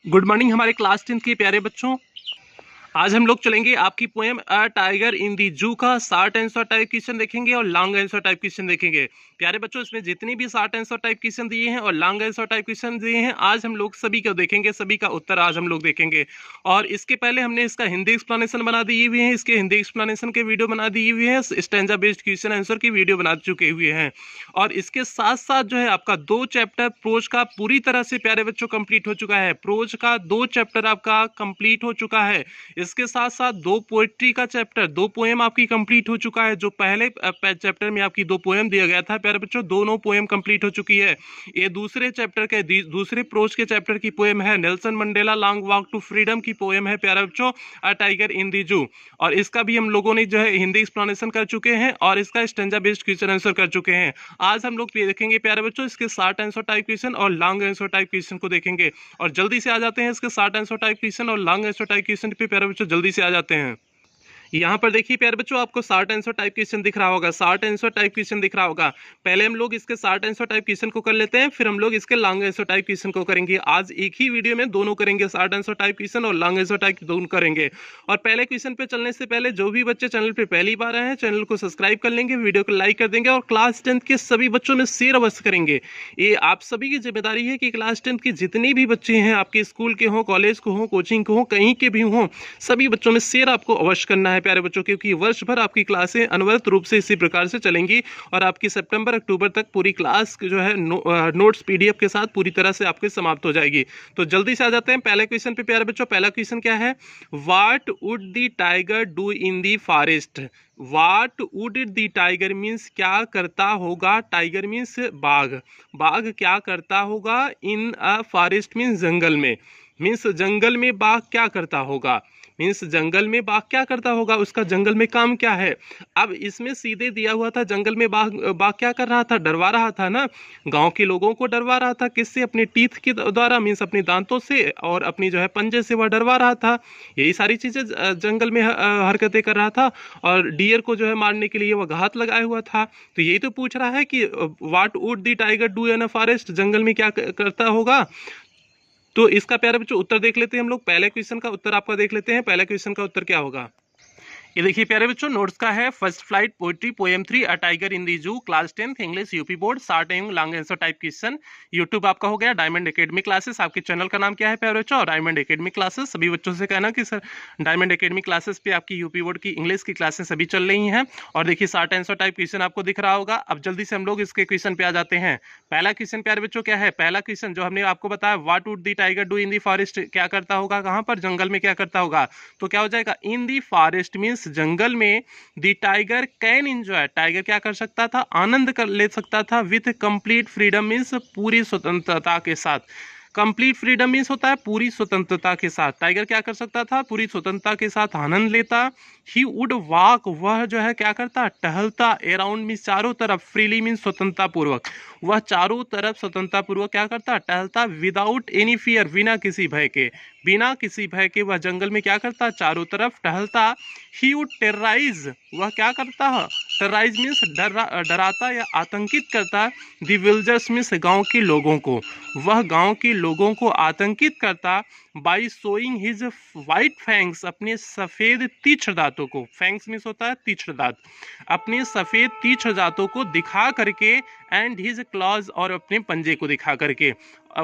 Good morning हमारे class 10 के प्यारे बच्चों। आज हम लोग चलेंगे आपकी poem a tiger in the जू का शॉर्ट आंसर टाइप क्वेश्चन देखेंगे और लॉन्ग आंसर टाइप क्वेश्चन देखेंगे। प्यारे बच्चों, इसमें जितनी भी शॉर्ट आंसर टाइप क्वेश्चन दिए हैं और लॉन्ग आंसर टाइप क्वेश्चन दिए हैं, आज हम लोग सभी को देखेंगे, सभी का उत्तर आज हम लोग देखेंगे। और इसके पहले हमने इसका हिंदी एक्सप्लेनेशन बना दिए हुए हैं, इसके हिंदी एक्सप्लेनेशन के वीडियो बना दिए हुए हैं, स्टैंजा बेस्ड क्वेश्चन आंसर की वीडियो बना चुके हुए हैं। और इसके साथ साथ जो है आपका 2 चैप्टर प्रोज का पूरी तरह से प्यारे बच्चों कंप्लीट हो चुका है। प्रोज का 2 चैप्टर आपका कंप्लीट हो चुका है। इसके साथ साथ 2 पोएट्री का चैप्टर, 2 पोएम आपकी कंप्लीट हो चुका है। जो पहले चैप्टर में आपकी 2 पोएम दिया गया था प्यारे बच्चों, दोनों पोएम कंप्लीट हो चुकी है। ये दूसरे चैप्टर के दूसरे प्रोज के चैप्टर की पोएम है, Nelson Mandela long walk to freedom की पोएम है प्यारे बच्चों, अ टाइगर इन दी जू। और इसका भी हम लोगों ने जो है हिंदी एक्सप्लेनेशन कर चुके हैं और इसका स्टैंजा बेस्ड क्वेश्चन आंसर कर चुके हैं। आज हम लोग देखेंगे प्यारे बच्चों इसके शॉर्ट आंसर टाइप क्वेश्चन और लॉन्ग आंसर टाइप क्वेश्चन को देखेंगे। और जल्दी से आ जाते हैं इसके शॉर्ट आंसर टाइप क्वेश्चन और लॉन्ग आंसर टाइप क्वेश्चन पे प्यारे बच्चों, जल्दी से आ जाते हैं। यहाँ पर देखिए प्यारे बच्चों, आपको शॉर्ट आंसर टाइप क्वेश्चन दिख रहा होगा, शॉर्ट आंसर टाइप क्वेश्चन दिख रहा होगा। पहले हम लोग इसके शॉर्ट आंसर टाइप क्वेश्चन को कर लेते हैं, फिर हम लोग इसके लॉन्ग आंसर टाइप क्वेश्चन को करेंगे। आज एक ही वीडियो में दोनों करेंगे, शॉर्ट आंसर टाइप क्वेश्चन और लॉन्ग आंसर टाइप दोनों करेंगे। और पहले क्वेश्चन पे चलने से पहले जो भी बच्चे चैनल पे पहली बार आए हैं, चैनल को सब्सक्राइब कर लेंगे, वीडियो को लाइक कर देंगे और क्लास 10 के सभी बच्चों में शेयर अवश्य करेंगे। ये आप सभी की जिम्मेदारी है कि क्लास 10 के जितने भी बच्चे हैं, आपके स्कूल के हों, कॉलेज को हों, कोचिंग को हों, कहीं के भी हों, सभी बच्चों में शेयर आपको अवश्य करना है प्यारे बच्चों, क्योंकि वर्ष भर आपकी क्लासें अनवरत रूप से इसी प्रकार से चलेंगी और आपकी सितंबर अक्टूबर तक पूरी क्लास जो है नोट्स पीडीएफ के साथ पूरी तरह से आपकी समाप्त हो जाएगी। तो जल्दी से आ जाते हैं पहले क्वेश्चन पे प्यारे बच्चों। पहला क्वेश्चन क्या है? What would the tiger do in the forest? What would the tiger means क्या करता होगा, टाइगर मीन्स बाघ, बाघ क्या करता होगा इन अ फॉरेस्ट मीन्स जंगल में, मीन्स जंगल में बाघ क्या करता होगा, मीन्स जंगल में बाघ क्या करता होगा, उसका जंगल में काम क्या है। अब इसमें सीधे दिया हुआ था जंगल में बाघ बाघ क्या कर रहा था, डरवा रहा था ना, गांव के लोगों को डरवा रहा था। किससे? अपने टीथ के द्वारा, मीन्स अपने दांतों से और अपनी जो है पंजे से वह डरवा रहा था। यही सारी चीजें जंगल में हरकतें कर रहा था और डियर को जो है मारने के लिए वह घात लगाया हुआ था। तो यही तो पूछ रहा है कि what would the tiger do in a forest, जंगल में क्या करता होगा। तो इसका प्यारे बच्चों उत्तर देख लेते हैं हम लोग। पहले क्वेश्चन का उत्तर आपका देख लेते हैं, पहले क्वेश्चन का उत्तर क्या होगा। ये देखिए प्यारे बच्चों, नोट्स का है first flight poetry poem 3 a tiger in the zoo, class 10 English UP board, short and long answer type question. YouTube आपका हो गया डायमंड एकेडमी क्लासेस। आपके चैनल का नाम क्या है प्यारे बच्चों? Diamond Academy classes. सभी बच्चों से कहना कि सर डायमंड एकेडमी क्लासेस पे आपकी यूपी बोर्ड की इंग्लिश की क्लासेस अभी चल रही हैं। और देखिए शॉर्ट आंसर टाइप क्वेश्चन आपको दिख रहा होगा। अब जल्दी से हम लोग इसके क्वेश्चन पे आ जाते हैं। पहला क्वेश्चन प्यारे बच्चों क्या है? पहला क्वेश्चन जो हमने आपको बताया, what would the tiger do in the forest, क्या करता होगा, कहां पर, जंगल में क्या करता होगा। तो क्या हो जाएगा? इन दी फॉरेस्ट मीन्स जंगल में the tiger can enjoy, tiger क्या कर सकता था, आनंद कर ले सकता था, विथ कंप्लीट फ्रीडम मीन्स पूरी स्वतंत्रता के साथ। कंप्लीट फ्रीडम मीन्स होता है पूरी स्वतंत्रता के साथ। टाइगर क्या कर सकता था? पूरी स्वतंत्रता के साथ आनंद लेता। ही वुड वॉक, वह जो है क्या करता, टहलता। अराउंड मीन्स चारों तरफ, फ्रीली मीन्स स्वतंत्रता पूर्वक, वह चारों तरफ स्वतंत्रता पूर्वक क्या करता, टहलता। विदाउट एनी फियर, बिना किसी भय के, बिना किसी भय के वह जंगल में क्या करता, चारों तरफ टहलता। ही वुड टेरराइज, वह क्या करता है, टेरराइज मीन्स डराता या आतंकित करता। द विल्जर्स मीन्स गांव के लोगों को, वह गांव के लोगों को आतंकित करता। By showing his white fangs, अपने सफेद तीक्ष्ण दांतों को, फैंग्स मीन्स होता है तीक्ष्ण दांत, अपने सफेद तीक्ष्ण दांतों को दिखा करके। एंड हिज क्लॉज, और अपने पंजे को दिखा करके।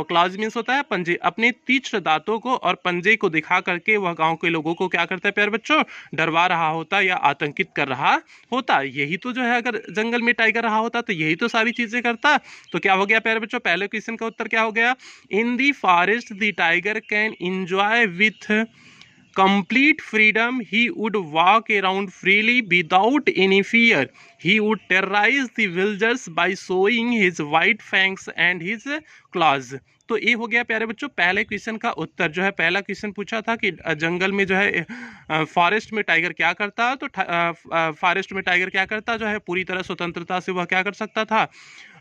क्लॉज मीन्स होता है पंजे, अपने तीक्ष्ण दांतों को और पंजे को दिखा करके वह गांव के लोगों को क्या करता है प्यारे बच्चों, डरवा रहा होता या आतंकित कर रहा होता। यही तो जो है, अगर जंगल में टाइगर रहा होता तो यही तो सारी चीजें करता। तो क्या हो गया प्यारे बच्चों, पहले क्वेश्चन का उत्तर क्या हो गया? In the forest the tiger can enjoy with complete freedom. He would walk around freely without any fear. He would terrorize the villagers by showing his white fangs and his claws. तो ये हो गया प्यारे बच्चों पहले question का उत्तर। जो है पहला क्वेश्चन पूछा था कि जंगल में जो है फॉरेस्ट में टाइगर क्या करता, तो फॉरेस्ट में टाइगर क्या करता, जो है पूरी तरह स्वतंत्रता से वह क्या कर सकता था,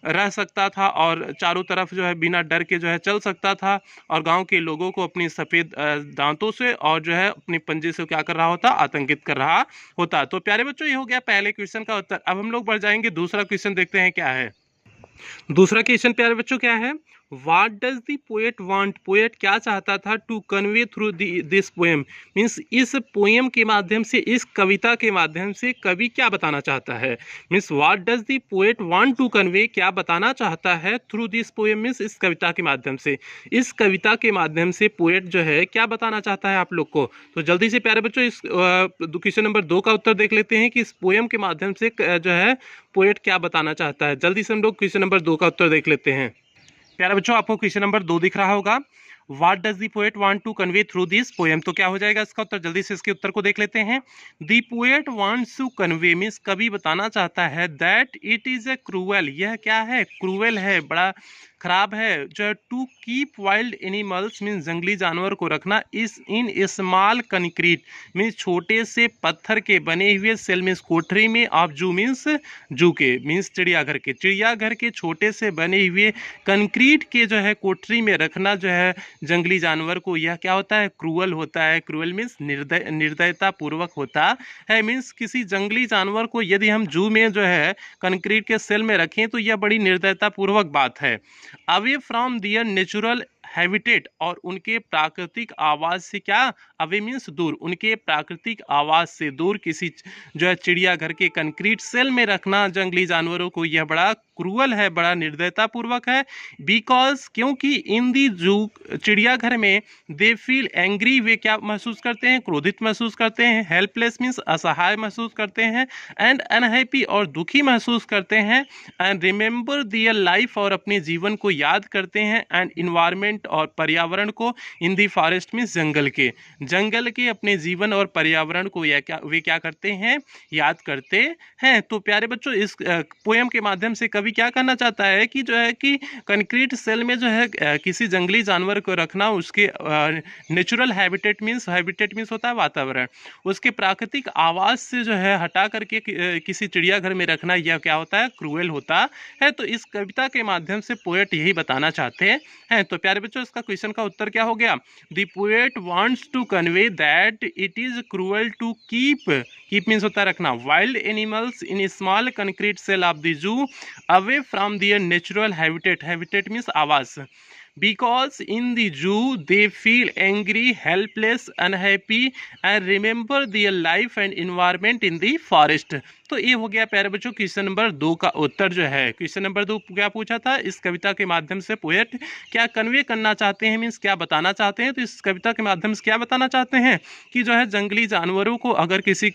रह सकता था और चारों तरफ जो है बिना डर के जो है चल सकता था और गांव के लोगों को अपनी सफ़ेद दांतों से और जो है अपने पंजे से क्या कर रहा होता, आतंकित कर रहा होता। तो प्यारे बच्चों ये हो गया पहले क्वेश्चन का उत्तर। अब हम लोग बढ़ जाएंगे, दूसरा क्वेश्चन देखते हैं क्या है। दूसरा क्वेश्चन प्यारे बच्चों क्या है? What does the poet want? Poet क्या चाहता था to convey through this poem, means इस पोएम के माध्यम से, इस कविता के माध्यम से कवि क्या बताना चाहता है। Means what does the poet want to convey, क्या बताना चाहता है थ्रू दिस पोएम, मीन्स इस कविता के माध्यम से। इस कविता के माध्यम से पोएट जो है क्या बताना चाहता है आप लोग को। तो जल्दी से प्यारे बच्चों इस क्वेश्चन नंबर 2 का उत्तर देख लेते हैं कि इस पोएम के माध्यम से जो है पोएट क्या बताना चाहता है। जल्दी से हम लोग क्वेश्चन नंबर 2 का उत्तर देख लेते हैं। प्यारे बच्चों आपको क्वेश्चन नंबर 2 दिख रहा होगा, what does the poet want to convey through this poem. तो क्या हो जाएगा इसका उत्तर, जल्दी से इसके उत्तर को देख लेते हैं। The poet wants to convey means कवि बताना चाहता है that it is a cruel, यह क्या है, क्रूएल है, बड़ा खराब है, जो है to keep wild animals means जंगली जानवर को रखना इस इन स्मॉल कंक्रीट मीन्स छोटे से पत्थर के बने हुए सेल मीन्स कोठरी में ऑफ जू मीन्स जू के मीन्स चिड़ियाघर के, चिड़ियाघर के छोटे से बने हुए कंक्रीट के जो है कोठरी में रखना जो है जंगली जानवर को, यह क्या होता है, क्रूअल होता है। क्रूअल मीन्स निर्दयता पूर्वक होता है। मीन्स किसी जंगली जानवर को यदि हम जू में जो है कंक्रीट के सेल में रखें तो यह बड़ी निर्दयता पूर्वक बात है। Away from their natural habitat, और उनके प्राकृतिक आवाज से, क्या अवे मीन्स दूर, उनके प्राकृतिक आवाज से दूर किसी जो है चिड़ियाघर के कंक्रीट सेल में रखना जंगली जानवरों को यह बड़ा क्रूअल है, बड़ा निर्दयता पूर्वक है। बिकॉज क्योंकि इन दी जू चिड़ियाघर में दे फील एंग्री, वे क्या महसूस करते हैं, क्रोधित महसूस करते हैं। हेल्पलेस मीन्स असहाय महसूस करते हैं। एंड अनहैप्पी और दुखी महसूस करते हैं। एंड रिमेंबर दियर लाइफ और अपने जीवन को याद करते हैं। एंड इन्वायरमेंट और पर्यावरण को, इन दी फॉरेस्ट मीन्स जंगल के अपने जीवन और पर्यावरण को वे क्या करते हैं, याद करते हैं। तो प्यारे बच्चों इस पोएम के माध्यम से कवि क्या करना चाहता है कि जो है कि कंक्रीट सेल में जो है किसी जंगली जानवर को रखना, उसके नेचुरल हैबिटेट मीन्स होता है वातावरण, उसके प्राकृतिक आवाज से जो है हटा करके किसी चिड़ियाघर में रखना, यह क्या होता है, क्रूएल होता है। तो इस कविता के माध्यम से पोएट यही बताना चाहते हैं। तो प्यारे बच्चों इसका क्वेश्चन का उत्तर क्या हो गया, the poet wants to convey that it is cruel to keep means होता है रखना, wild animals in small concrete cell of the zoo away from their natural habitat means आवास। Because in the zoo they feel angry, helpless, unhappy and remember their life and environment in the forest। तो ये हो गया प्यारे बच्चों question number 2 का उत्तर जो है। क्वेश्चन नंबर 2 क्या पूछा था, इस कविता के माध्यम से पोएट क्या कन्वे करना चाहते हैं, मीन्स क्या बताना चाहते हैं। तो इस कविता के माध्यम से क्या बताना चाहते हैं कि जो है जंगली जानवरों को अगर किसी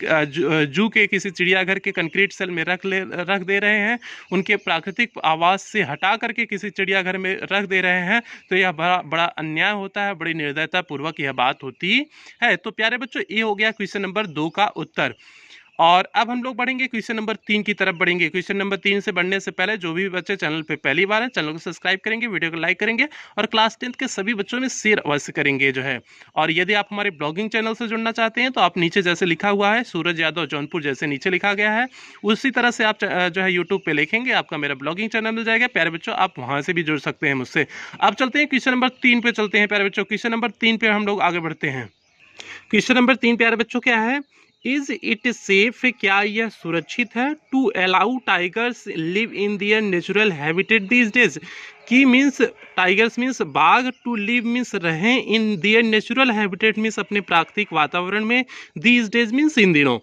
जू के किसी चिड़ियाघर के कंक्रीट सेल में रख दे रहे हैं, उनके प्राकृतिक आवाज से हटा करके किसी चिड़ियाघर में रख दे रहे हैं, तो यह बड़ा अन्याय होता है, बड़ी निर्दयता पूर्वक यह बात होती है। तो प्यारे बच्चों ये हो गया क्वेश्चन नंबर 2 का उत्तर। और अब हम लोग बढ़ेंगे क्वेश्चन नंबर 3 की तरफ बढ़ेंगे। क्वेश्चन नंबर 3 से बढ़ने से पहले जो भी बच्चे चैनल पे पहली बार है, चैनल को सब्सक्राइब करेंगे, वीडियो को लाइक करेंगे और क्लास 10 के सभी बच्चों में शेयर अवश्य करेंगे जो है। और यदि आप हमारे ब्लॉगिंग चैनल से जुड़ना चाहते हैं तो आप नीचे जैसे लिखा हुआ है सूरज यादव जौनपुर, जैसे नीचे लिखा गया है उसी तरह से आप जो है यूट्यूब पे लिखेंगे, आपका मेरा ब्लॉगिंग चैनल मिल जाएगा। प्यारे बच्चों आप वहाँ से भी जुड़ सकते हैं मुझसे। अब चलते हैं क्वेश्चन नंबर 3 पे चलते हैं प्यारे बच्चों। क्वेश्चन नंबर 3 पे हम लोग आगे बढ़ते हैं। क्वेश्चन नंबर 3 प्यारे बच्चों क्या है, इज इट सेफ, क्या यह सुरक्षित है, to allow tigers live in their natural habitat these days, की मीन्स टाइगर्स मीन्स बाघ, टू लिव मीन्स रहें in their natural habitat means अपने प्राकृतिक वातावरण में, दीज डेज मीन्स इन दिनों।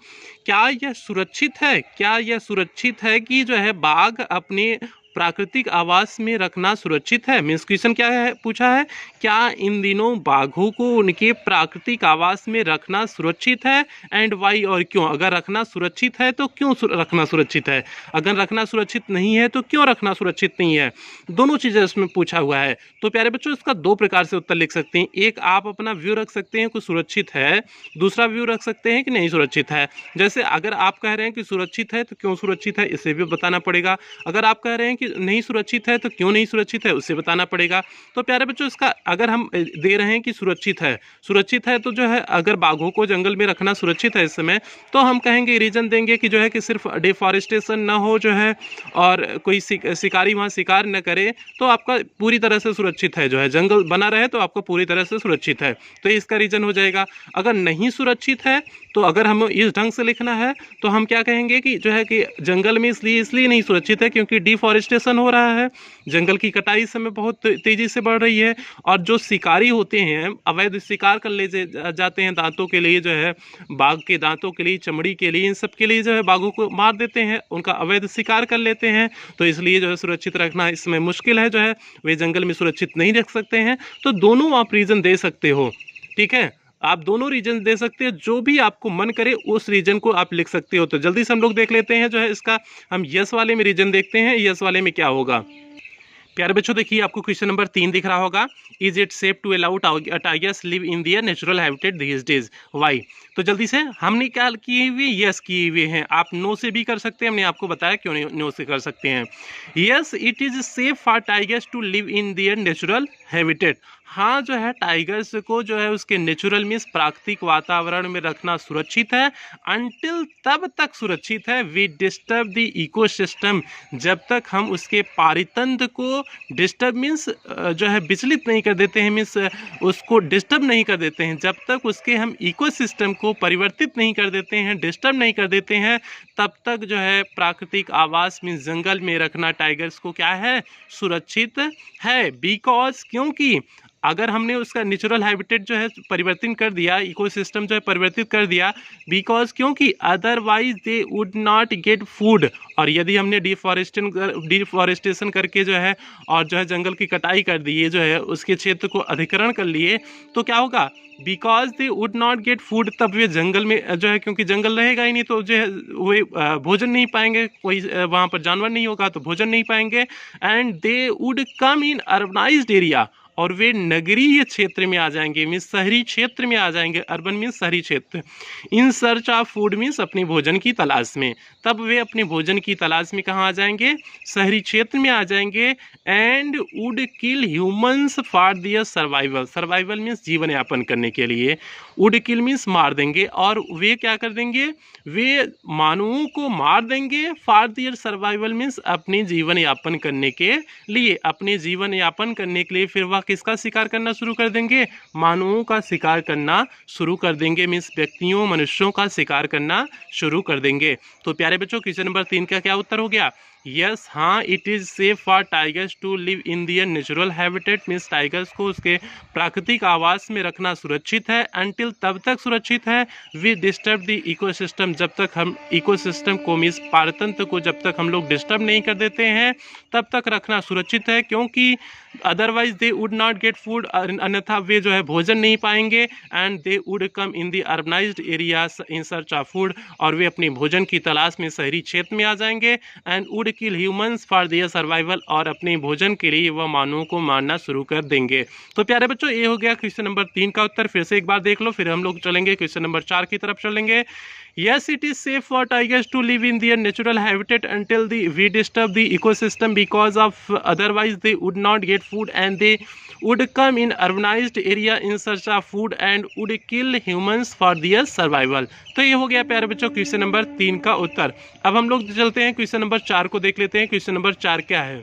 क्या यह सुरक्षित है, क्या यह सुरक्षित है कि जो है बाघ अपने प्राकृतिक आवास में रखना सुरक्षित है। मीन्स क्वेश्चन क्या है पूछा है, क्या इन दिनों बाघों को उनके प्राकृतिक आवास में रखना सुरक्षित है, एंड वाई और क्यों। अगर रखना सुरक्षित है तो क्यों रखना सुरक्षित है, अगर रखना सुरक्षित नहीं है तो क्यों रखना सुरक्षित नहीं है। दोनों चीज़ें इसमें पूछा हुआ है। तो प्यारे बच्चों इसका 2 प्रकार से उत्तर लिख सकते हैं। एक आप अपना व्यू रख सकते हैं कि सुरक्षित है, दूसरा व्यू रख सकते हैं कि नहीं सुरक्षित है। जैसे अगर आप कह रहे हैं कि सुरक्षित है तो क्यों सुरक्षित है, इसे भी बताना पड़ेगा। अगर आप कह रहे हैं कि नहीं सुरक्षित है तो क्यों नहीं सुरक्षित है, उसे बताना पड़ेगा। तो प्यारे बच्चों इसका अगर हम दे रहे हैं कि सुरक्षित है तो जो है अगर बाघों को जंगल में रखना सुरक्षित है इस समय, तो हम कहेंगे रीजन देंगे कि जो है कि सिर्फ डिफॉरेस्टेशन ना हो जो है और कोई शिकारी वहाँ शिकार न करे, तो आपका पूरी तरह से सुरक्षित है, जो है जंगल बना रहे तो आपको पूरी तरह से सुरक्षित है, तो इसका रीजन हो जाएगा। अगर नहीं सुरक्षित है तो अगर हम इस ढंग से लिखना है तो हम क्या कहेंगे कि जो है कि जंगल में इसलिए नहीं सुरक्षित है क्योंकि डिफॉरेस्टेशन डिफॉरेस्टेशन हो रहा है, जंगल की कटाई इस समय बहुत तेजी से बढ़ रही है, और जो शिकारी होते हैं अवैध शिकार कर ले जाते हैं दांतों के लिए, जो है बाघ के दांतों के लिए, चमड़ी के लिए, इन सब के लिए जो है बाघों को मार देते हैं, उनका अवैध शिकार कर लेते हैं। तो इसलिए जो है सुरक्षित रखना इसमें मुश्किल है, जो है वे जंगल में सुरक्षित नहीं रख सकते हैं। तो दोनों आप रीजन दे सकते हो, ठीक है, आप दोनों रीजन दे सकते हो, जो भी आपको मन करे उस रीजन को आप लिख सकते हो। तो जल्दी से हम लोग देख लेते हैं, जो है इसका हम यस वाले में रीजन देखते हैं, यस वाले में क्या होगा। प्यारे बच्चों देखिए, आपको क्वेश्चन नंबर 3 दिख रहा होगा, is it safe to allow tigers live in their natural habitat these days, why. तो जल्दी से हमने क्या किए हुए, यस किए हुए हैं। आप नो से भी कर सकते हैं, हमने आपको बताया क्यों नो से कर सकते हैं। Yes it is safe for tigers to live in their natural habitat, हाँ जो है टाइगर्स को जो है उसके नेचुरल मीन्स प्राकृतिक वातावरण में रखना सुरक्षित है। अनटिल तब तक सुरक्षित है वी डिस्टर्ब द इकोसिस्टम, जब तक हम उसके पारितंत्र को डिस्टर्ब मीन्स जो है विचलित नहीं कर देते हैं, मीन्स उसको डिस्टर्ब नहीं कर देते हैं, जब तक उसके हम इकोसिस्टम को परिवर्तित नहीं कर देते हैं, डिस्टर्ब नहीं कर देते हैं, तब तक जो है प्राकृतिक आवास मीन्स जंगल में रखना टाइगर्स को क्या है, सुरक्षित है। बिकॉज क्योंकि अगर हमने उसका नेचुरल हैबिटेट जो है परिवर्तन कर दिया, इकोसिस्टम जो है परिवर्तित कर दिया, बिकॉज क्योंकि otherwise they would not get food, और यदि हमने डिफॉरेस्टेशन करके जो है और जो है जंगल की कटाई कर दी है, जो है उसके क्षेत्र को अधिकरण कर लिए, तो क्या होगा, because they would not get food, तब वे जंगल में जो है, क्योंकि जंगल रहेगा ही नहीं तो जो है वे भोजन नहीं पाएंगे, कोई वहाँ पर जानवर नहीं होगा तो भोजन नहीं पाएंगे। And they would come in urbanised area, और वे नगरीय क्षेत्र में आ जाएंगे, मीन्स शहरी क्षेत्र में आ जाएंगे, अर्बन मीन्स शहरी क्षेत्र। In search of food means अपने भोजन की तलाश में, तब वे अपने भोजन की तलाश में कहाँ आ जाएंगे, शहरी क्षेत्र में आ जाएंगे। And would kill humans for their survival, survival means जीवन यापन करने के लिए, वुड किल मीन्स मार देंगे, और वे क्या कर देंगे, वे मानवों को मार देंगे, फॉर दियर सर्वाइवल मीन्स अपने जीवन यापन करने के लिए, अपने जीवन यापन करने के लिए फिर वह किसका शिकार करना शुरू कर देंगे, मानवों का शिकार करना शुरू कर देंगे, मीन्स व्यक्तियों मनुष्यों का शिकार करना शुरू कर देंगे। तो प्यारे बच्चों क्वेश्चन नंबर 3 का क्या उत्तर हो गया, यस, हाँ it is safe for tigers to live in their natural habitat, means tigers को उसके प्राकृतिक आवास में रखना सुरक्षित है। अनटिल तब तक सुरक्षित है वी डिस्टर्ब द इकोसिस्टम, जब तक हम इकोसिस्टम को मीन्स पारतंत्र को जब तक हम लोग डिस्टर्ब नहीं कर देते हैं तब तक रखना सुरक्षित है, क्योंकि otherwise they would not get food, अन्यथा वे जो है भोजन नहीं पाएंगे। And they would come in the urbanised areas in search of food, और वे अपने भोजन की तलाश में शहरी क्षेत्र में आ जाएंगे। And would kill humans for their survival, और अपने भोजन के लिए वह मानवों को मारना शुरू कर देंगे। तो प्यारे बच्चों ये हो गया क्वेश्चन नंबर 3 का उत्तर। फिर से एक बार देख लो, फिर हम लोग चलेंगे क्वेश्चन नंबर 4 की तरफ चलेंगे। Yes, it is safe for tigers to live in their natural habitat until we disturb the ecosystem, because of otherwise they would not get food and they would come in urbanized area in search of food and would kill humans for their survival। तो ये हो गया प्यारे बच्चों question number 3 का उत्तर। अब हम लोग चलते हैं क्वेश्चन नंबर 4 को देख लेते हैं। क्वेश्चन नंबर 4 क्या है,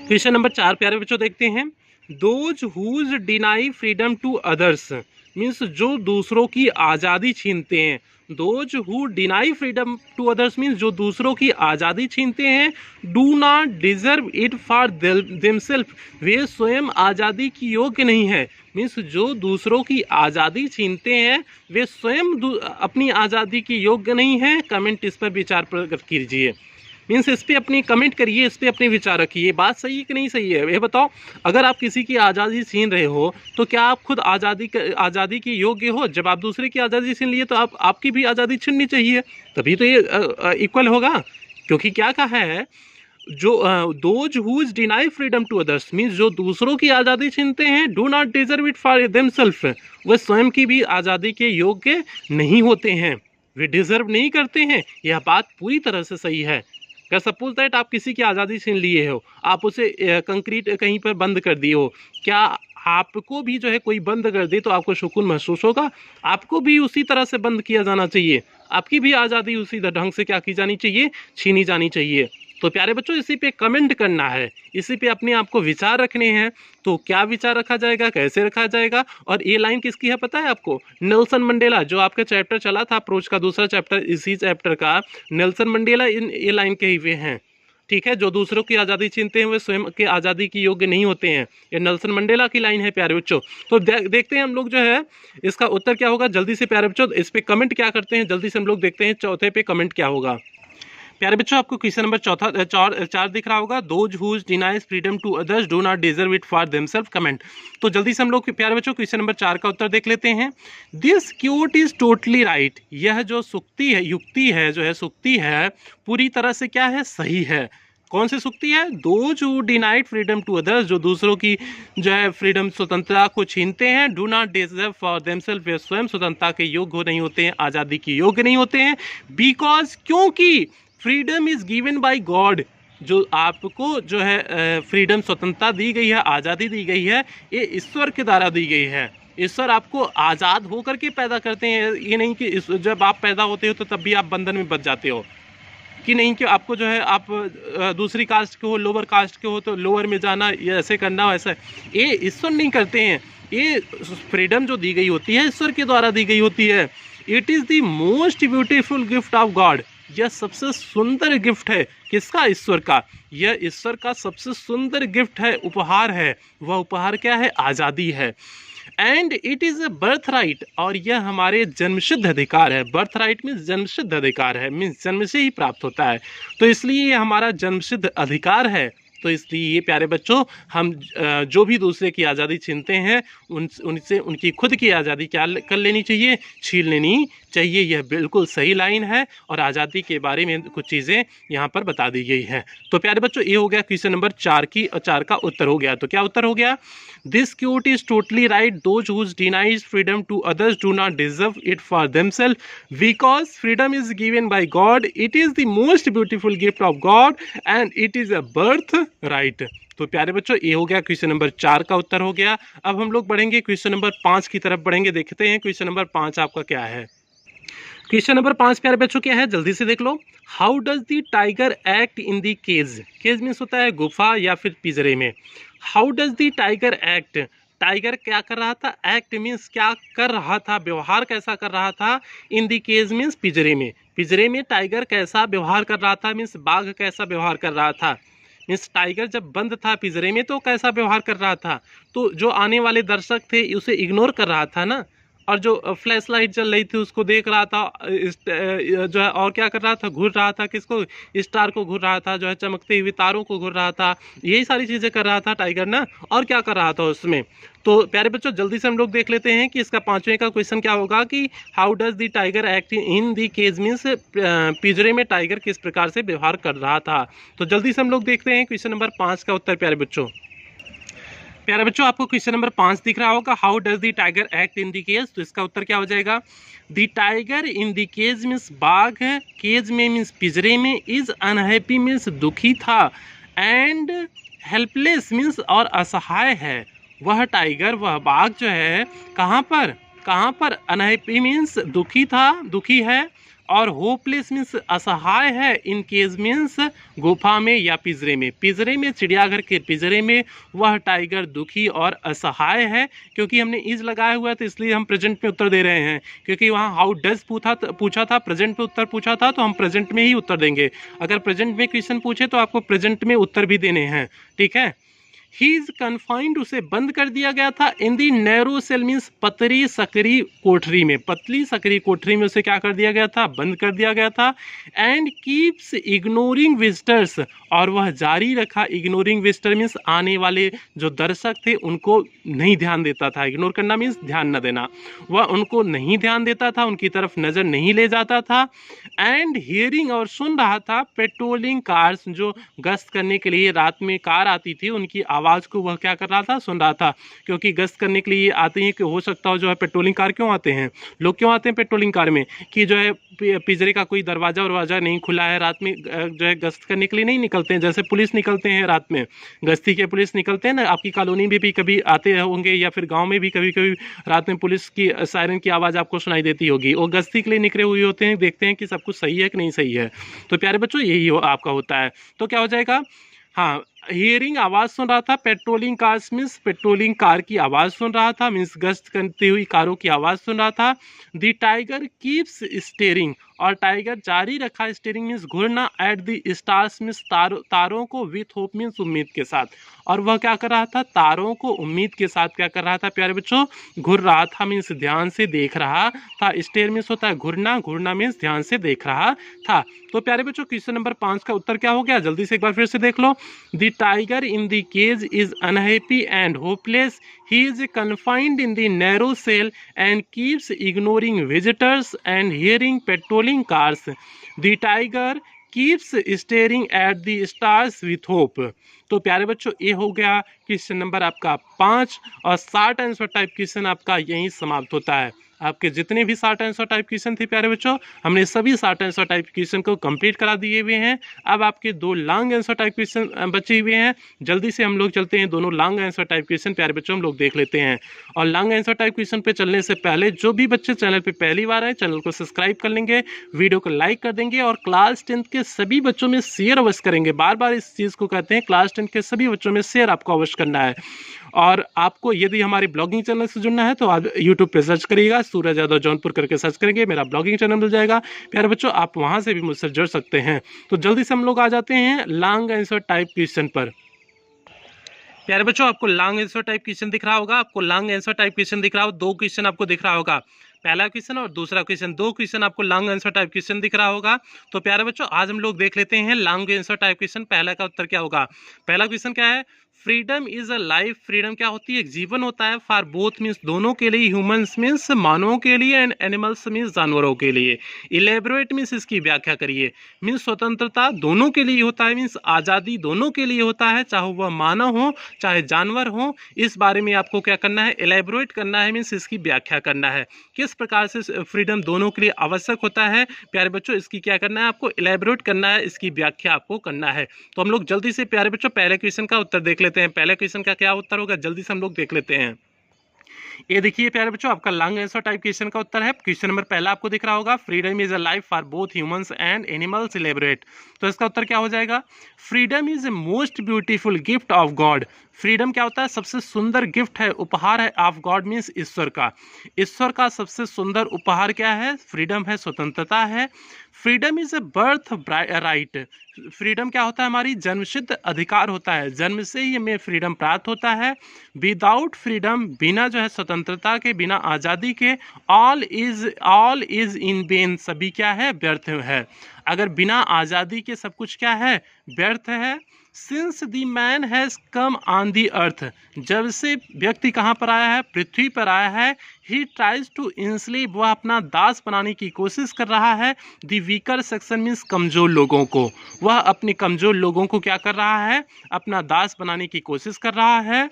क्वेश्चन नंबर 4 प्यारे बच्चों देखते हैं, those whose deny freedom to others, means जो दूसरों की आज़ादी छीनते हैं, those who deny freedom to others means जो दूसरों की आज़ादी छीनते हैं, do not deserve it for themselves, वे स्वयं आज़ादी की योग्य नहीं है, मीन्स जो दूसरों की आज़ादी छीनते हैं वे स्वयं अपनी आज़ादी की योग्य नहीं है। कमेंट इस पर विचार प्रकट कीजिए, मीन्स इस पर अपनी कमेंट करिए, इस पर अपने विचार रखिए, बात सही है कि नहीं सही है ये बताओ। अगर आप किसी की आज़ादी छीन रहे हो तो क्या आप खुद आज़ादी के योग्य हो? जब आप दूसरे की आज़ादी छीन लिए तो आपकी भी आज़ादी छीननी चाहिए, तभी तो ये इक्वल होगा। क्योंकि क्या कहा है, जो those whose deny freedom to others means जो दूसरों की आज़ादी छीनते हैं, do not deserve it for themselves, वह स्वयं की भी आज़ादी के योग्य नहीं होते हैं, वे डिजर्व नहीं करते हैं। यह बात पूरी तरह से सही है। अगर सपोज दैट आप किसी की आज़ादी छीन लिए हो, आप उसे कंक्रीट कहीं पर बंद कर दिए हो, क्या आपको भी जो है कोई बंद कर दे तो आपको सुकून महसूस होगा? आपको भी उसी तरह से बंद किया जाना चाहिए, आपकी भी आज़ादी उसी ढंग से क्या की जानी चाहिए, छीनी जानी चाहिए। तो प्यारे बच्चों इसी पे कमेंट करना है, इसी पे अपने आप को विचार रखने हैं। तो क्या विचार रखा जाएगा, कैसे रखा जाएगा, और ये लाइन किसकी है पता है आपको? नेल्सन मंडेला, जो आपका चैप्टर चला था अप्रोच का दूसरा चैप्टर, इसी चैप्टर का नेल्सन मंडेला ये लाइन कहे हुए हैं। ठीक है, जो दूसरों की आज़ादी छीनते हैं वे स्वयं के आज़ादी की योग्य नहीं होते हैं। ये नेल्सन मंडेला की लाइन है प्यारे बच्चों। तो देखते हैं हम लोग जो है इसका उत्तर क्या होगा जल्दी से प्यारे बच्चों, इस पे कमेंट क्या करते हैं जल्दी से हम लोग देखते हैं चौथे पे कमेंट क्या होगा। प्यारे बच्चों आपको क्वेश्चन नंबर चार दिख रहा होगा, those whose denies freedom to others do not deserve it for themselves comment. तो जल्दी से हम लोग प्यारे बच्चों क्वेश्चन नंबर 4 का उत्तर देख लेते हैं। This quote is totally right, यह जो सुक्ति है युक्ति है जो है सुक्ति है पूरी तरह से क्या है सही है। कौन सी सुक्ति है? Those who denied freedom to others, जो दूसरों की जो है फ्रीडम स्वतंत्रता को छीनते हैं, do not deserve for themselves, वे स्वयं स्वतंत्रता के योग्य नहीं होते हैं, आज़ादी की योग्य नहीं होते हैं। बिकॉज क्योंकि freedom is given by God, जो आपको जो है फ्रीडम स्वतंत्रता दी गई है, आज़ादी दी गई है, ये ईश्वर के द्वारा दी गई है। ईश्वर आपको आज़ाद होकर के पैदा करते हैं, ये नहीं कि जब आप पैदा होते हो तो तब भी आप बंधन में बच जाते हो कि नहीं कि आपको जो है आप दूसरी कास्ट के हो, लोअर कास्ट के हो तो लोअर में जाना, ये ऐसे करना वैसा, ये ईश्वर नहीं करते हैं। ये फ्रीडम जो दी गई होती है ईश्वर के द्वारा दी गई होती है। It is the most beautiful gift of God, यह सबसे सुंदर गिफ्ट है किसका? ईश्वर का। यह ईश्वर का सबसे सुंदर गिफ्ट है, उपहार है। वह उपहार क्या है? आज़ादी है। And it is a birth right, और यह हमारे जन्मसिद्ध अधिकार है। बर्थ राइट मीन्स जन्मसिद्ध अधिकार है, मीन्स जन्म से ही प्राप्त होता है, तो इसलिए ये हमारा जन्मसिद्ध अधिकार है। तो इसलिए ये प्यारे बच्चों हम जो भी दूसरे की आज़ादी छीनते हैं उनसे उनकी खुद की आज़ादी क्या कर लेनी चाहिए? छीन लेनी चाहिए। यह बिल्कुल सही लाइन है और आज़ादी के बारे में कुछ चीज़ें यहाँ पर बता दी गई हैं। तो प्यारे बच्चों ये हो गया क्वेश्चन नंबर 4 का उत्तर हो गया। तो क्या उत्तर हो गया? This quote is totally right, those whose denies freedom to others do not deserve it for themselves, because freedom is given by God, it is the most beautiful gift of God and it is a birth right. तो प्यारे बच्चों ये हो गया question number 4 का उत्तर हो गया। अब हम लोग बढ़ेंगे क्वेश्चन नंबर 5 की तरफ बढ़ेंगे। देखते हैं क्वेश्चन नंबर 5 आपका क्या है। क्वेश्चन नंबर 5 प्यारे बच्चों क्या है जल्दी से देख लो। How does the tiger act in the cage? Cage means होता है गुफा या फिर पिंजरे में। How does the tiger act, tiger क्या कर रहा था? एक्ट मीन्स क्या कर रहा था, व्यवहार कैसा कर रहा था। इन द केज मीन्स पिंजरे में, पिंजरे में टाइगर कैसा व्यवहार कर रहा था, मीन्स बाघ कैसा व्यवहार कर रहा था। मीन्स टाइगर जब बंद था पिंजरे में तो कैसा व्यवहार कर रहा था, तो जो आने वाले दर्शक थे उसे इग्नोर कर रहा था ना, और जो फ्लैश लाइट चल रही थी उसको देख रहा था जो है, और क्या कर रहा था? घूर रहा था किसको? स्टार को घूर रहा था, जो है चमकते हुए तारों को घूर रहा था, यही सारी चीज़ें कर रहा था टाइगर ना। और क्या कर रहा था उसमें? तो प्यारे बच्चों जल्दी से हम लोग देख लेते हैं कि इसका 5वें का क्वेश्चन क्या होगा कि how does the tiger act in the cage means पिंजरे में टाइगर किस प्रकार से व्यवहार कर रहा था। तो जल्दी से हम लोग देखते हैं क्वेश्चन नंबर 5 का उत्तर प्यारे बच्चों। प्यारे बच्चों आपको क्वेश्चन नंबर 5 दिख रहा होगा, how does the tiger act in the cage. तो इसका उत्तर क्या हो जाएगा? The tiger in the cage means बाघ है, केज में मीन्स पिंजरे में, इज अनहैप्पी मीन्स दुखी था, एंड हेल्पलेस मीन्स और असहाय है। वह टाइगर वह बाघ जो है कहाँ पर अनहैप्पी मीन्स दुखी था, दुखी है, और होपलेस मीन्स असहाय है। इन केज मीन्स गुफा में या पिंजरे में, पिंजरे में चिड़ियाघर के पिंजरे में वह टाइगर दुखी और असहाय है। क्योंकि हमने इज लगाया हुआ है तो इसलिए हम प्रेजेंट में उत्तर दे रहे हैं, क्योंकि वहाँ हाउ डज पूछा था, प्रेजेंट में उत्तर पूछा था, तो हम प्रेजेंट में ही उत्तर देंगे। अगर प्रेजेंट में क्वेश्चन पूछे तो आपको प्रेजेंट में उत्तर भी देने हैं, ठीक है। ही इज कन्फाइंड, उसे बंद कर दिया गया था। इन दी नैरो सेल मीन्स पतली सकरी कोठरी में, पतली सकरी कोठरी में उसे क्या कर दिया गया था? बंद कर दिया गया था। एंड कीप्स इग्नोरिंग विजिटर्स, और वह जारी रखा इग्नोरिंग विजिटर मीन्स आने वाले जो दर्शक थे उनको नहीं ध्यान देता था। इग्नोर करना मीन्स ध्यान न देना, वह उनको नहीं ध्यान देता था, उनकी तरफ नज़र नहीं ले जाता था। एंड हियरिंग, और सुन रहा था पेट्रोलिंग कार्स, जो गश्त करने के लिए रात में कार आती थी उनकी आवाज़ को वह क्या कर रहा था? सुन रहा था। क्योंकि गश्त करने के लिए आते हैं कि हो सकता हो जो है पेट्रोलिंग कार क्यों आते हैं, लोग क्यों आते हैं पेट्रोलिंग कार में, कि जो है पिंजरे का कोई दरवाज़ा नहीं खुला है, रात में जो है गश्त करने के लिए नहीं निकलते हैं। जैसे पुलिस निकलते हैं रात में, गश्ती के पुलिस निकलते हैं ना, आपकी कॉलोनी में भी कभी आते होंगे या फिर गाँव में भी कभी कभी रात में पुलिस की सायरन की आवाज़ आपको सुनाई देती होगी। वो गश्ती के लिए निकले हुए होते हैं, देखते हैं कि सब कुछ सही है कि नहीं सही है। तो प्यारे बच्चों यही आपका होता है। तो क्या हो जाएगा? हाँ, हियरिंग आवाज़ सुन रहा था। Patrolling cars means patrolling car की आवाज़ सुन रहा था, मीन्स गश्त करती हुई कारों की आवाज़ सुन रहा था। द टाइगर कीप्स स्टेयरिंग, और टाइगर जारी रखा स्टेयरिंग मीन्स घूरना, एट द स्टार्स मीन्स तारों को, विथ होप मीन्स उम्मीद के साथ। और वह क्या कर रहा था? तारों को उम्मीद के साथ क्या कर रहा था प्यारे बच्चों? घूर रहा था मीन्स ध्यान से देख रहा था। स्टेयर मीन्स होता है घूरना, घूरना मीन्स ध्यान से देख रहा था। तो प्यारे बच्चों क्वेश्चन नंबर 5 का उत्तर क्या हो गया? जल्दी से एक बार फिर से देख लो। The tiger in the cage is unhappy and hopeless, he is confined in the narrow cell and keeps ignoring visitors and hearing patrolling cars. The tiger keeps staring at the stars with hope. तो प्यारे बच्चों ये हो गया question number आपका 5, और short answer type question आपका यहीं समाप्त होता है। आपके जितने भी शॉर्ट आंसर टाइप क्वेश्चन थे प्यारे बच्चों, हमने सभी शॉर्ट आंसर टाइप क्वेश्चन को कंप्लीट करा दिए हुए हैं। अब आपके 2 लॉन्ग आंसर टाइप क्वेश्चन बचे हुए हैं। जल्दी से हम लोग चलते हैं, दोनों लॉन्ग आंसर टाइप क्वेश्चन प्यारे बच्चों हम लोग देख लेते हैं। और लॉन्ग आंसर टाइप क्वेश्चन पे चलने से पहले जो भी बच्चे चैनल पे पहली बार आए, चैनल को सब्सक्राइब कर लेंगे, वीडियो को लाइक कर देंगे, और क्लास 10 के सभी बच्चों में शेयर अवश्य करेंगे। बार बार इस चीज़ को कहते हैं, क्लास 10 के सभी बच्चों में शेयर आपको अवश्य करना है। और आपको यदि हमारे ब्लॉगिंग चैनल से जुड़ना है तो आप यूट्यूब पे सर्च करिएगा, सूरज यादव जौनपुर करके सर्च करेंगे, मेरा ब्लॉगिंग चैनल मिल जाएगा। प्यारे बच्चों आप वहां से भी मुझसे जुड़ सकते हैं। तो जल्दी से हम लोग आ जाते हैं लॉन्ग आंसर टाइप क्वेश्चन पर। प्यारे बच्चों आपको लॉन्ग आंसर टाइप क्वेश्चन दिख रहा होगा, आपको लॉन्ग आंसर टाइप क्वेश्चन दिख रहा हो, 2 क्वेश्चन आपको दिख रहा होगा, पहला क्वेश्चन और दूसरा क्वेश्चन, 2 क्वेश्चन आपको लॉन्ग आंसर टाइप क्वेश्चन दिख रहा होगा। तो प्यारे बच्चों आज हम लोग देख लेते हैं लॉन्ग आंसर टाइप क्वेश्चन। पहला का उत्तर क्या होगा? पहला क्वेश्चन क्या है? Freedom is a life, freedom क्या होती है? एक जीवन होता है, फॉर बोथ मीन्स दोनों के लिए, ह्यूमंस मीन्स मानवों के लिए, एंड एनिमल्स मीन्स जानवरों के लिए। इलेबोरेट मीन्स इसकी व्याख्या करिए। मीन्स स्वतंत्रता दोनों के लिए होता है, मीन्स आज़ादी दोनों के लिए होता है, चाहे वह मानव हो चाहे जानवर हो। इस बारे में आपको क्या करना है? इलेबोरेट करना है, मीन्स इसकी व्याख्या करना है, किस प्रकार से फ्रीडम दोनों के लिए आवश्यक होता है। प्यारे बच्चों इसकी क्या करना है? आपको इलेबोरेट करना है, इसकी व्याख्या आपको करना है। तो हम लोग जल्दी से प्यारे बच्चों पहले क्वेश्चन का उत्तर देख लेते हैं। पहले क्वेश्चन का क्या उत्तर होगा? जल्दी से हम लोग देख लेते हैं। ये देखिए प्यारे बच्चों आपका लॉन्ग आंसर टाइप क्वेश्चन का उत्तर है। क्वेश्चन नंबर पहला आपको दिख रहा होगा, freedom is a life for both humans and animals elaborate. तो इसका उत्तर क्या हो जाएगा? Freedom is a most beautiful gift of God. Freedom क्या होता है? सबसे सुंदर गिफ्ट है, उपहार है, ऑफ गॉड मीन्स ईश्वर का। ईश्वर का सबसे सुंदर उपहार क्या है? फ्रीडम है, स्वतंत्रता है। Freedom is a birth right. Freedom क्या होता है? हमारी जन्मसिद्ध अधिकार होता है, जन्म से ही हमें फ्रीडम प्राप्त होता है। विदाउट फ्रीडम, बिना जो है स्वतंत्रता के, बिना आज़ादी के, ऑल इज इन वेन, सभी क्या है? व्यर्थ है। अगर बिना आज़ादी के सब कुछ क्या है? व्यर्थ है। Since the man has come on the earth, जब से व्यक्ति कहाँ पर आया है? पृथ्वी पर आया है। ही ट्राइज टू इंस्लेव, वह अपना दास बनाने की कोशिश कर रहा है। द वीकर सेक्शन मीन्स कमज़ोर लोगों को, वह अपने कमज़ोर लोगों को क्या कर रहा है? अपना दास बनाने की कोशिश कर रहा है।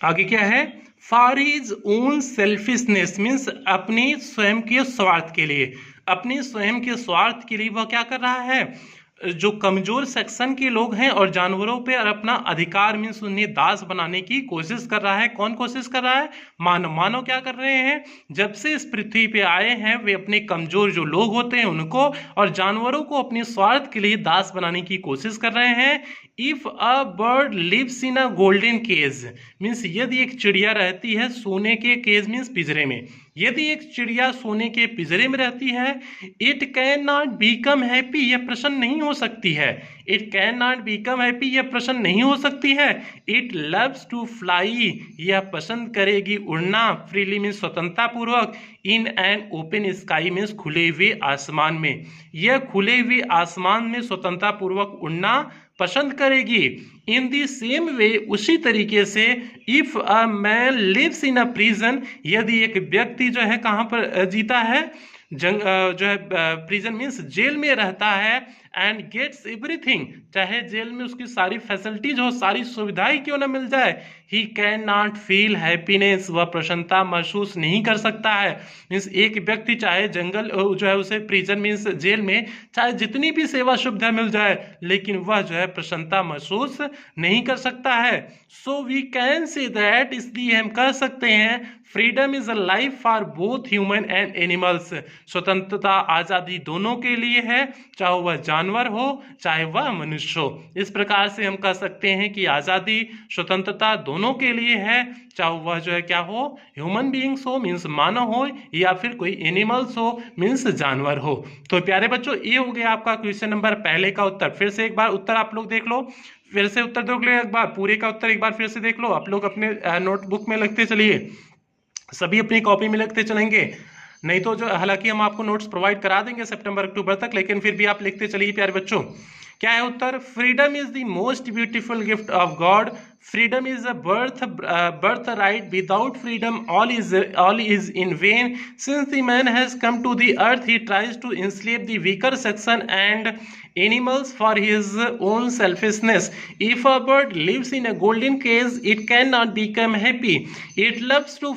आगे क्या है? For his own selfishness means अपने स्वयं के स्वार्थ के लिए, अपने स्वयं के स्वार्थ के लिए वह क्या कर रहा है? जो कमजोर सेक्शन के लोग हैं और जानवरों पे और अपना अधिकार मीन्स उन्हें दास बनाने की कोशिश कर रहा है। कौन कोशिश कर रहा है? मानव। मानव क्या कर रहे हैं? जब से इस पृथ्वी पे आए हैं वे अपने कमजोर जो लोग होते हैं उनको और जानवरों को अपने स्वार्थ के लिए दास बनाने की कोशिश कर रहे हैं। If a bird lives in a golden cage means यदि एक चिड़िया रहती है सोने के केज मीन्स पिंजरे में, यदि एक चिड़िया सोने के पिंजरे में रहती है, it can not become happy, यह प्रसन्न नहीं हो सकती है। It can not become happy, यह प्रसन्न नहीं हो सकती है। इट लव्स टू फ्लाई, यह पसंद करेगी उड़ना। फ्रीली मीन्स स्वतंत्रता पूर्वक। In an open sky means खुले हुए आसमान में, यह खुले हुए आसमान में स्वतंत्रता पूर्वक उड़ना पसंद करेगी। इन दी सेम वे, उसी तरीके से, if a man lives in a prison, यदि एक व्यक्ति जो है कहाँ पर जीता है? जंग जो है प्रिजन मीन्स जेल में रहता है। एंड गेट्स एवरीथिंग, चाहे जेल में उसकी सारी फैसिलिटीज हो, सारी सुविधाएं क्यों ना मिल जाए, he can not feel happiness, वह प्रसन्नता महसूस नहीं कर सकता है। मीन्स एक व्यक्ति चाहे जंगल जो है उसे प्रिजन मीन्स जेल में चाहे जितनी भी सेवा सुविधा मिल जाए, लेकिन वह जो है प्रसन्नता महसूस नहीं कर सकता है। So we can say that, इसलिए हम कह सकते हैं freedom is a life for both human and animals, स्वतंत्रता आज़ादी दोनों के लिए है, चाहे वह जानवर हो चाहे वह मनुष्य हो। इस प्रकार से हम कह सकते हैं कि आज़ादी स्वतंत्रता दोनों के लिए है, चाहे वह जो है क्या हो, ह्यूमन बीइंग्स हो मीन्स मानव हो, या फिर कोई एनिमल्स हो मीन्स जानवर हो। तो प्यारे बच्चों ये हो गया आपका क्वेश्चन नंबर पहले का उत्तर। फिर से एक बार उत्तर आप लोग देख लो, फिर से उत्तर देख लो, एक बार पूरे का उत्तर एक बार फिर से देख लो। आप लोग अपने नोटबुक में लिखते चलिए, सभी अपनी कॉपी में लिखते चलेंगे, नहीं तो जो हालांकि हम आपको नोट्स प्रोवाइड करा देंगे सितंबर अक्टूबर तक, लेकिन फिर भी आप लिखते चलिए प्यारे बच्चों। क्या है उत्तर? Freedom is the most beautiful gift of God, freedom is a birth right, without freedom all is in vain, since the man has come to the earth he tries to enslave the weaker section and animals for his own selfishness. If a bird lives in a golden cage it cannot become happy, it loves to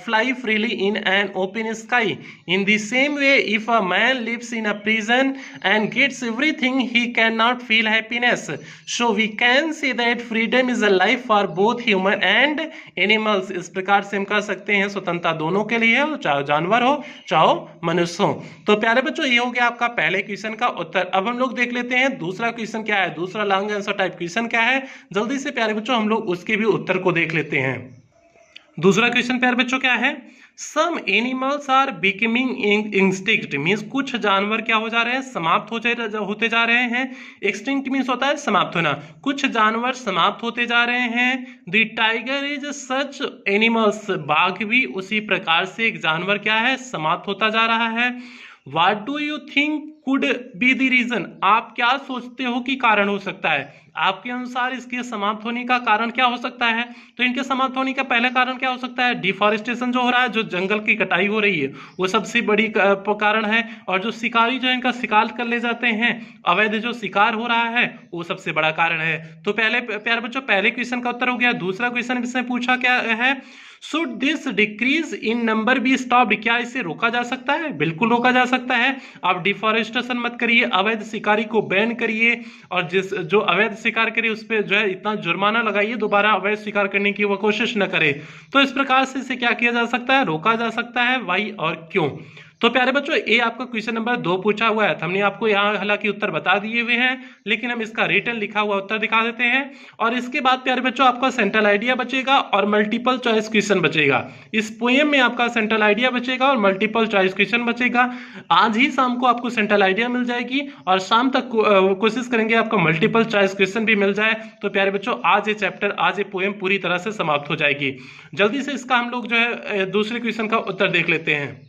fly freely in an open sky. In the same way, if a man lives in a prison and gets everything he cannot feel happiness. So we can say that freedom is a life for both human and animals. इस प्रकार से हम कह सकते हैं स्वतंत्रता दोनों के लिए हो, चाहे जानवर हो चाहे मनुष्य हो। तो प्यारे बच्चों ये हो गया आपका पहले क्वेश्चन का उत्तर। अब हम लोग देख लेते हैं दूसरा क्वेश्चन क्या है, दूसरा लॉन्ग आंसर टाइप क्वेश्चन क्या है। जल्दी से प्यारे बच्चों हम लोग उसके भी उत्तर को देख लेते हैं। दूसरा क्वेश्चन प्यारे बच्चों क्या है, some animals are becoming extinct means कुछ जानवर क्या हो जा रहे हैं, समाप्त होते जा रहे हैं। एक्सटिंक्ट मीन्स होता है समाप्त होना, कुछ जानवर समाप्त होते जा रहे हैं। The tiger is such animals, बाघ भी उसी प्रकार से एक जानवर क्या है, समाप्त होता जा रहा है। What do you think could be the reason, आप क्या सोचते हो कि कारण हो सकता है, आपके अनुसार इसके समाप्त होने का कारण क्या हो सकता है। तो इनके समाप्त होने का पहला कारण क्या हो सकता है, डिफॉरेस्टेशन जो हो रहा है, जो जंगल की कटाई हो रही है वो सबसे बड़ी कारण है। और जो शिकारी जो इनका शिकार कर ले जाते हैं, अवैध जो शिकार हो रहा है वो सबसे बड़ा कारण है। तो पहले प्यारे बच्चों पहले क्वेश्चन का उत्तर हो गया। दूसरा क्वेश्चन इसमें पूछा क्या है, should this decrease in number be stopped, क्या इसे रोका जा सकता है, बिल्कुल रोका जा सकता है। आप डिफॉरेस्टेशन मत करिए, अवैध शिकारी को बैन करिए, और जो अवैध शिकार करे उस पर जो है इतना जुर्माना लगाइए, दोबारा अवैध शिकार करने की वो कोशिश न करे। तो इस प्रकार से इसे क्या किया जा सकता है, रोका जा सकता है। वाई और क्यों। तो प्यारे बच्चों ये आपका क्वेश्चन नंबर 2 पूछा हुआ है। हमने आपको यहाँ हालांकि उत्तर बता दिए हुए हैं, लेकिन हम इसका रिटन लिखा हुआ उत्तर दिखा देते हैं। और इसके बाद प्यारे बच्चों आपका सेंट्रल आइडिया बचेगा और मल्टीपल चॉइस क्वेश्चन बचेगा। इस पोएम में आपका सेंट्रल आइडिया बचेगा और मल्टीपल चॉइस क्वेश्चन बचेगा। आज ही शाम को आपको सेंट्रल आइडिया मिल जाएगी और शाम तक कोशिश करेंगे आपका मल्टीपल चॉइस क्वेश्चन भी मिल जाए। तो प्यारे बच्चों आज ये चैप्टर, आज ये पोएम पूरी तरह से समाप्त हो जाएगी। जल्दी से इसका हम लोग जो है दूसरे क्वेश्चन का उत्तर देख लेते हैं।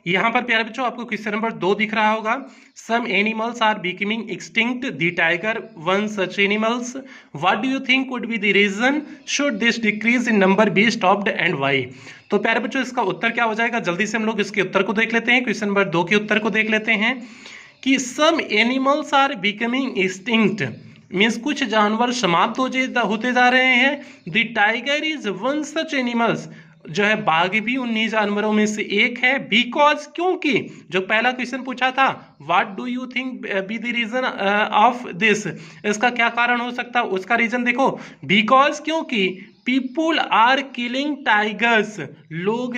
यहाँ पर प्यारे बच्चों आपको क्वेश्चन नंबर 2 दिख रहा होगा, some animals are becoming extinct, the tiger one such animals, what do you think would be the reason, should this decrease in number be stopped and why. तो प्यारे बच्चों इसका उत्तर क्या हो जाएगा, जल्दी से हम लोग इसके उत्तर को देख लेते हैं। क्वेश्चन नंबर 2 के उत्तर को देख लेते हैं कि some animals are becoming extinct means कुछ जानवर समाप्त होते जा रहे हैं। The tiger is one such animals, जो है बाघ भी उन्हीं जानवरों में से एक है। बिकॉज, क्योंकि जो पहला क्वेश्चन पूछा था what do you think be the reason of this, इसका क्या कारण हो सकता है, उसका रीजन देखो, बिकॉज क्योंकि पीपुल आर किलिंग टाइगर्स, लोग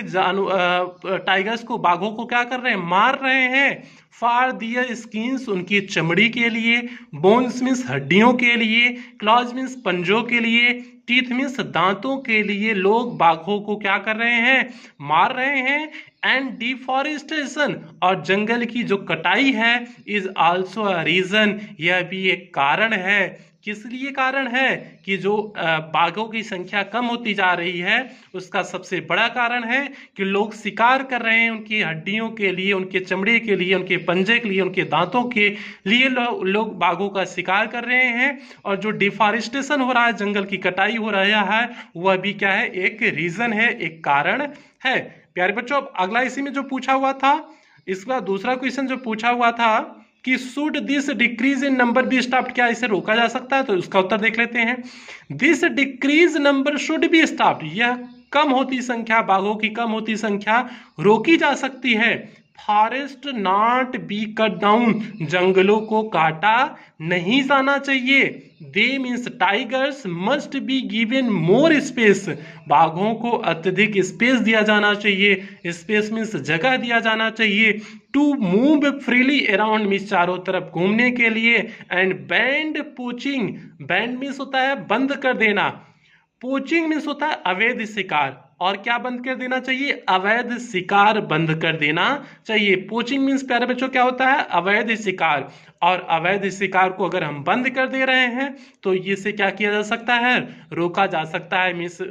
टाइगर्स को, बाघों को क्या कर रहे हैं, मार रहे हैं। फॉर दियर स्किन्स, उनकी चमड़ी के लिए। बोन्स मीन्स हड्डियों के लिए। क्लॉज मीन्स पंजों के लिए। टीथ मीन्स दांतों के लिए लोग बाघों को क्या कर रहे हैं, मार रहे हैं। एंड डिफॉरेस्टेशन, और जंगल की जो कटाई है, इज आल्सो अ रीजन, यह भी एक कारण है। किस लिए कारण है कि जो बाघों की संख्या कम होती जा रही है, उसका सबसे बड़ा कारण है कि लोग शिकार कर रहे हैं उनकी हड्डियों के लिए, उनके चमड़े के लिए, उनके पंजे के लिए, उनके दांतों के लिए लोग बाघों का शिकार कर रहे हैं। और जो डिफॉरेस्टेशन हो रहा है, जंगल की कटाई हो रहा है, वह भी क्या है, एक रीजन है, एक कारण है। प्यारे बच्चों अगला इसी में जो पूछा हुआ था, इसका दूसरा क्वेश्चन जो पूछा हुआ था कि should this decrease in number be stopped, क्या इसे रोका जा सकता है, तो इसका उत्तर देख लेते हैं। This decrease number should be stopped, यह कम होती संख्या, बाघों की कम होती संख्या रोकी जा सकती है। Forest not be cut down, जंगलों को काटा नहीं जाना चाहिए। दे means tigers must be given more space, बाघों को अत्यधिक स्पेस दिया जाना चाहिए। स्पेस मीन्स जगह दिया जाना चाहिए। To move freely around means चारों तरफ घूमने के लिए। And banned poaching, banned means होता है बंद कर देना, पोचिंग मीन्स होता है अवैध शिकार। और क्या बंद कर देना चाहिए? अवैध शिकार बंद कर देना चाहिए। पोचिंग मीन्स प्यारे बच्चों क्या होता है? अवैध शिकार। और अवैध शिकार को अगर हम बंद कर दे रहे हैं तो इससे क्या किया जा सकता है? रोका जा सकता है। मीन्स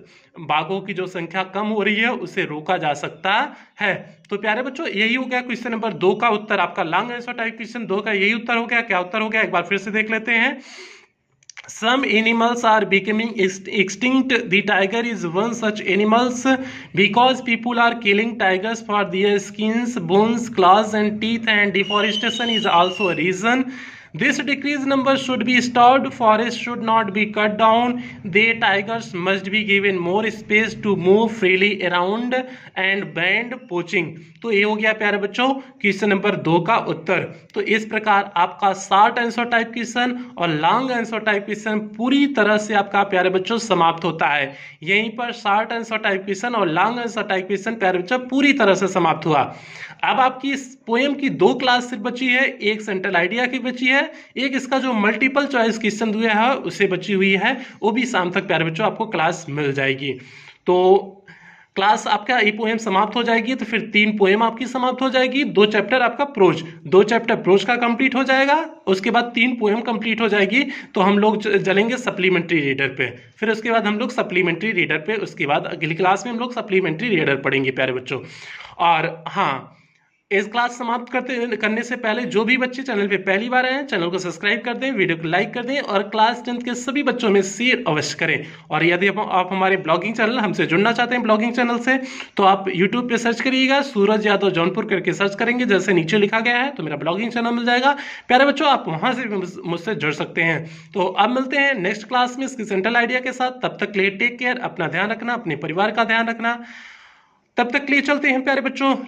बाघों की जो संख्या कम हो रही है उसे रोका जा सकता है। तो प्यारे बच्चों यही हो गया क्वेश्चन नंबर 2 का उत्तर। आपका लॉन्ग आंसर टाइप क्वेश्चन 2 का यही उत्तर हो गया। क्या उत्तर हो गया एक बार फिर से देख लेते हैं। Some animals are becoming extinct. The tiger is one such animals because people are killing tigers for their skins, bones, claws and teeth, and deforestation is also a reason. This decreased number should be stopped. Forests should not be cut down. The tigers must be given more space to move freely around and banned poaching. तो ये हो गया प्यारे बच्चों question number 2 का उत्तर। तो इस प्रकार आपका शॉर्ट आंसर टाइप क्वेश्चन और लॉन्ग आंसर टाइप क्वेश्चन पूरी तरह से आपका प्यारे बच्चों समाप्त होता है। यहीं पर शॉर्ट आंसर टाइप क्वेश्चन और लॉन्ग आंसर टाइप क्वेश्चन प्यारे बच्चों पूरी तरह से समाप्त हुआ। अब आपकी इस पोएम की 2 क्लास सिर्फ बची है, एक सेंट्रल आइडिया की बची है, एक इसका जो मल्टीपल चॉइस क्वेश्चन दिया है उसे बची हुई है। वो भी शाम तक प्यारे बच्चों आपको क्लास मिल जाएगी। तो क्लास आपका ये पोएम समाप्त हो जाएगी तो फिर 3 पोएम आपकी समाप्त हो जाएगी। 2 चैप्टर आपका प्रोज, 2 चैप्टर प्रोज का कंप्लीट हो जाएगा। उसके बाद 3 पोएम कंप्लीट हो जाएगी तो हम लोग चलेंगे सप्लीमेंट्री रीडर पे। फिर उसके बाद हम लोग सप्लीमेंट्री रीडर पे, उसके बाद अगली क्लास में हम लोग सप्लीमेंट्री रीडर पढ़ेंगे प्यारे बच्चों। और हाँ, इस क्लास समाप्त करने से पहले जो भी बच्चे चैनल पे पहली बार आए हैं चैनल को सब्सक्राइब कर दें, वीडियो को लाइक कर दें और क्लास 10th के सभी बच्चों में शेयर अवश्य करें। और यदि आप हमारे ब्लॉगिंग चैनल हमसे जुड़ना चाहते हैं ब्लॉगिंग चैनल से तो आप यूट्यूब पे सर्च करिएगा, सूरज यादव जौनपुर करके सर्च करेंगे, जैसे नीचे लिखा गया है तो मेरा ब्लॉगिंग चैनल मिल जाएगा। प्यारे बच्चों आप वहाँ से मुझसे जुड़ सकते हैं। तो अब मिलते हैं नेक्स्ट क्लास में इसकी सेंट्रल आइडिया के साथ। तब तक के लिए टेक केयर, अपना ध्यान रखना, अपने परिवार का ध्यान रखना। तब तक के लिए चलते हैं प्यारे बच्चों।